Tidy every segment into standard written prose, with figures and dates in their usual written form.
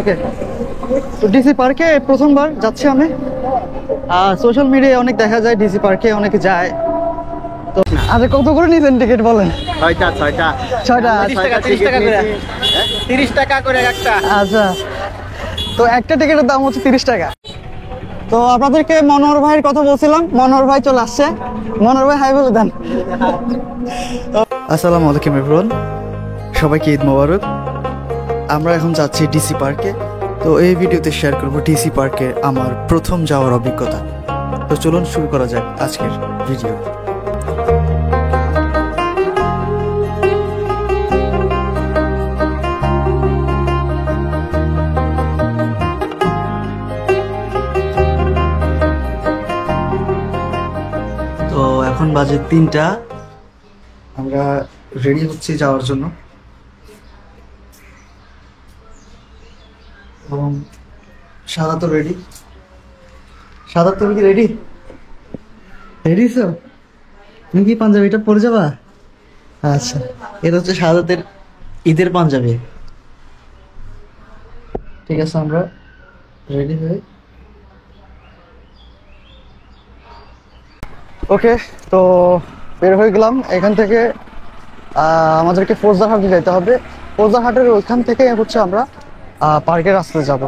ওকে, তো ডিসি পার্কে প্রথমবার যাচ্ছি আমি। সোশ্যাল মিডিয়ায় অনেক দেখা যায় ডিসি পার্কে অনেকে যায়। তো আচ্ছা, কত করে নিতেন টিকিট বলেন? ছয়টা 30 টাকা করে একটা। আচ্ছা, তো একটা টিকিটের দাম হচ্ছে 30 টাকা। তো আপনাদেরকে মনোহর ভাইয়ের কথা বলছিলাম, মনোহর ভাই চলে আসছে। মনোহর ভাই হাই বলে দেন। আসসালামু আলাইকুম এভরিওয়ান, সবাইকে ঈদ মোবারক। আমরা এখন যাচ্ছি ডিসি পার্কে। তো এই ভিডিওতে শেয়ার করব ডিসি পার্কে আমার প্রথম যাওয়ার অভিজ্ঞতা। তো চলুন শুরু করা যাক আজকের ভিডিও। তো এখন বাজে 3টা, আমরা রেডি হচ্ছি যাওয়ার জন্য। এবং সাদা তো রেডি। সাদা, তুমি কি রেডি? রেডি তো? তুমি কি পাঞ্জাবিটা পরে যাবা? আচ্ছা, এটা হচ্ছে সাদাতের ঈদের পাঞ্জাবি। ঠিক আছে, আমরা রেডি হয়ে ওকে, তো বের হয়ে গেলাম এখান থেকে। আমাদেরকে ফৌজদারহাটে যেতে হবে। ফৌজদারহাটের ওইখান থেকে হচ্ছে আমরা পার্কের রাস্তায় যাব।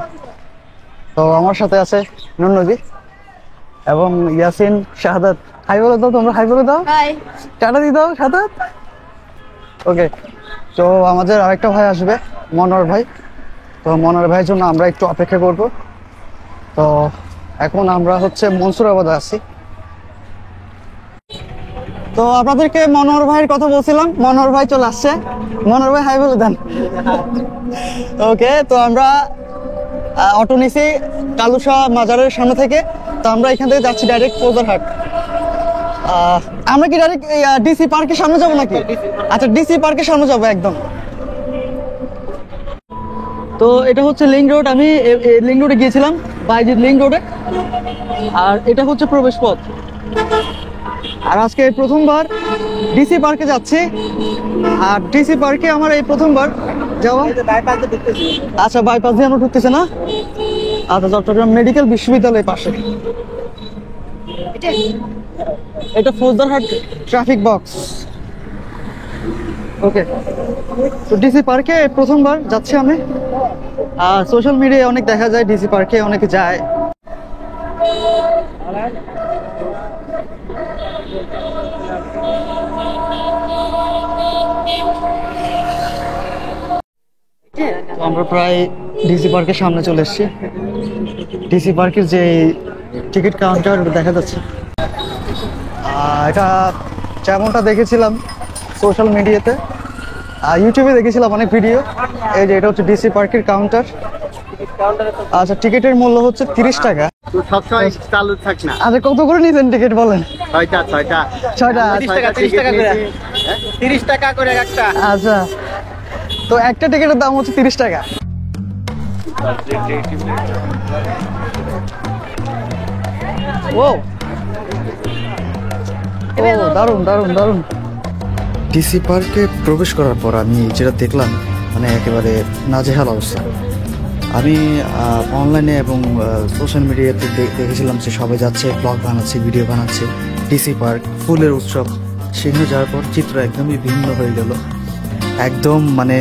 তো আমার সাথে আছে নুননদী এবং ইয়াসিন, শাহাদাত। হাই বলে দাও, তোমরা হাই বলে দাও, টাটা দিয়ে দাও শাহাদাত। ওকে, তো আমাদের আরেকটা ভাই আসবে, মনোহর ভাই। তো মনোহর ভাইয়ের জন্য আমরা একটু অপেক্ষা করব। তো এখন আমরা হচ্ছে মনসুরাবাদে আছি। তো আপনাদেরকে মনোহর ভাইয়ের কথা বলছিলাম, মনোহর ভাই চলে আসছে। মনোহর ভাই হাই বলে দেন। ওকে, তো আমরা অটো নিছি কালুশা মাজারের সামনে থেকে। তো আমরা এখান থেকে যাচ্ছি ডাইরেক্ট ফৌজদারহাট। আমরা কি ডাইরেক্ট ডিসি পার্কের সামনে যাবো নাকি? আচ্ছা, ডিসি পার্কের সামনে যাবো একদম। তো এটা হচ্ছে লিংক রোড। আমি লিংক রোডে গিয়েছিলাম, বাইজিৎ লিংক রোডে। আর এটা হচ্ছে প্রবেশ পথ। আর আজকে প্রথমবার ডিসি পার্কে যাচ্ছি। আর ডিসি পার্কে আমার এই প্রথমবার যাওয়া। আচ্ছা, বাইপাস দিয়ে আমরা ঢুকতেছে না? আচ্ছা, চট্টগ্রাম মেডিকেল বিশ্ববিদ্যালয়ের পাশে। এটা ফৌজদারহাট ট্রাফিক বক্স। ওকে, তো ডিসি পার্কে প্রথমবার যাচ্ছি আমি। আর সোশ্যাল মিডিয়ায় অনেক দেখা যায় ডিসি পার্কে অনেকে যায়। আমরা প্রায় ডিসি পার্কের সামনে চলে এসেছি। ডিসি পার্কের যে টিকিট কাউন্টার দেখা যাচ্ছে, এটা যেমনটা দেখেছিলাম সোশ্যাল মিডিয়াতে, ইউটিউবে দেখেছিলাম অনেক ভিডিও। এই যে এটা হচ্ছে ডিসি পার্কের কাউন্টার। আচ্ছা, টিকিটের মূল্য হচ্ছে 30 টাকা। সবসময় চালু থাক না। আচ্ছা, কত করে নিতেন টিকিট বলেন? ছয়টা 30 টাকা করে একটা। আচ্ছা, তো একটা টিকিটের দাম হচ্ছে 30 টাকা। ও দারুণ দারুণ দারুণ। ডিসি পার্কে প্রবেশ করার পর আমি যেটা দেখলাম, মানে একেবারে নাজেহাল অবস্থা। আমি অনলাইনে এবং সোশ্যাল মিডিয়াতে দেখেছিলাম যে সবাই যাচ্ছে, ব্লগ বানাচ্ছে, ভিডিও বানাচ্ছে। ডিসি পার্ক ফুলের উৎসব, সেখানে যাওয়ার পর চিত্র একদমই ভিন্ন হয়ে গেল। একদম মানে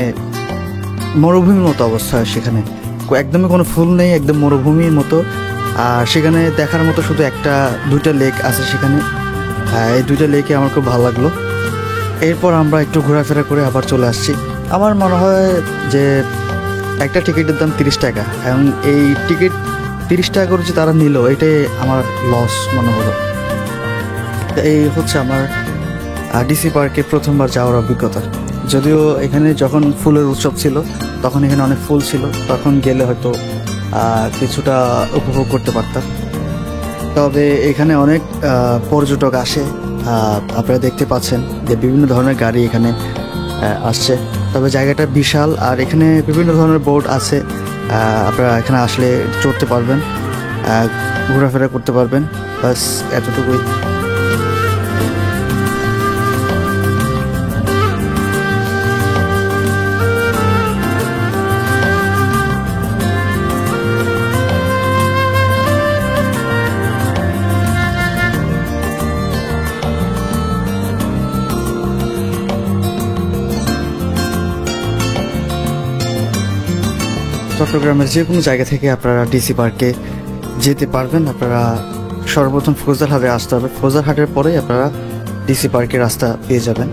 মরুভূমির মতো অবস্থা। সেখানে একদমই কোনো ফুল নেই, একদম মরুভূমির মতো। আর সেখানে দেখার মতো শুধু দুইটা লেক আছে সেখানে। এই দুইটা লেকে আমার খুব ভালো লাগলো। এরপর আমরা একটু ঘোরাফেরা করে আবার চলে আসছি। আমার মনে হয় যে একটা টিকিটের দাম 30 টাকা, এবং এই টিকিট 30 টাকা করে যে তারা নিল, এটাই আমার লস মনে হলো। এই হচ্ছে আমার ডিসি পার্কে প্রথমবার যাওয়ার অভিজ্ঞতা। যদিও এখানে যখন ফুলের উৎসব ছিল তখন এখানে অনেক ফুল ছিল, তখন গেলে হয়তো কিছুটা উপভোগ করতে পারতাম। তবে এখানে অনেক পর্যটক আসে, আপনারা দেখতে পাচ্ছেন যে বিভিন্ন ধরনের গাড়ি এখানে আসছে। তবে জায়গাটা বিশাল, আর এখানে বিভিন্ন ধরনের বোট আছে। আপনারা এখানে আসলে চড়তে পারবেন, ঘোরাফেরা করতে পারবেন। বাস এতটুকুই। চট্টগ্রামের যে কোনো জায়গা থেকে আপনারা ডিসি পার্কে যেতে পারবেন। আপনারা সর্বপ্রথম ফ্রোজারহাটে আসতে হবে, ফ্রোজারহাটের পরে আপনারা ডিসি পার্কের রাস্তা পেয়ে যাবেন।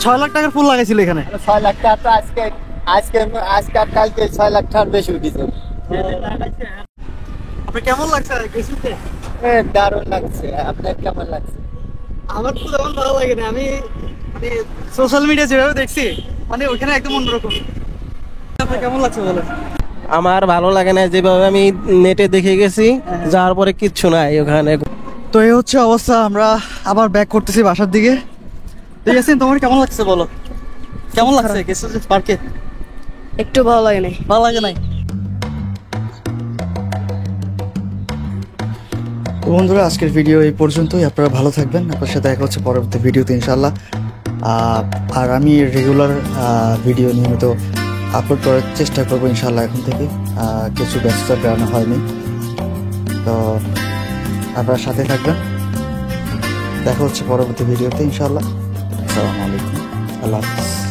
ছয় লাখ টাকার ফুল লাগাইছিল এখানে। 6 লাখ টাকা তো আজকে আজকে আজকে আর কালকে 6 লাখ টাকার বেশি উঠেছে। আপনার কেমন লাগছে কিছুতে? দারুণ লাগছে। আপনার কেমন লাগছে? আমার তো তেমন ভালো লাগে না, আমি মানে সোশ্যাল মিডিয়া যেভাবে দেখছি মানে ওখানে একদম অন্যরকম। আপনার কেমন লাগছে বলেন? আমার ভালো লাগে না, যেভাবে আমি নেটে দেখে গেছি, যাওয়ার পরে কিচ্ছু নাই ওখানে। তো এই হচ্ছে অবস্থা, আমরা আবার ব্যাক করতেছি বাসার দিকে। ঠিক আছে, তোমার কেমন লাগছে বলো? কেমন লাগছে গেছো যে পার্কে? একটু ভালো লাগে নাই। ভালো লাগে নাই? তো বন্ধুরা, আজকের ভিডিও এই পর্যন্তই। আপনারা ভালো থাকবেন, আপনার সাথে দেখা হচ্ছে পরবর্তী ভিডিওতে ইনশাল্লাহ। আর আমি রেগুলার ভিডিও নিয়মিত আপলোড করার চেষ্টা করবো ইনশাল্লাহ এখন থেকে। কিছু ব্যস্ততার কারণে হয়নি, তো আপনারা সাথে থাকবেন। দেখা হচ্ছে পরবর্তী ভিডিওতে ইনশাল্লাহ। আসসালামু আলাইকুম, আল্লাহ হাফিজ।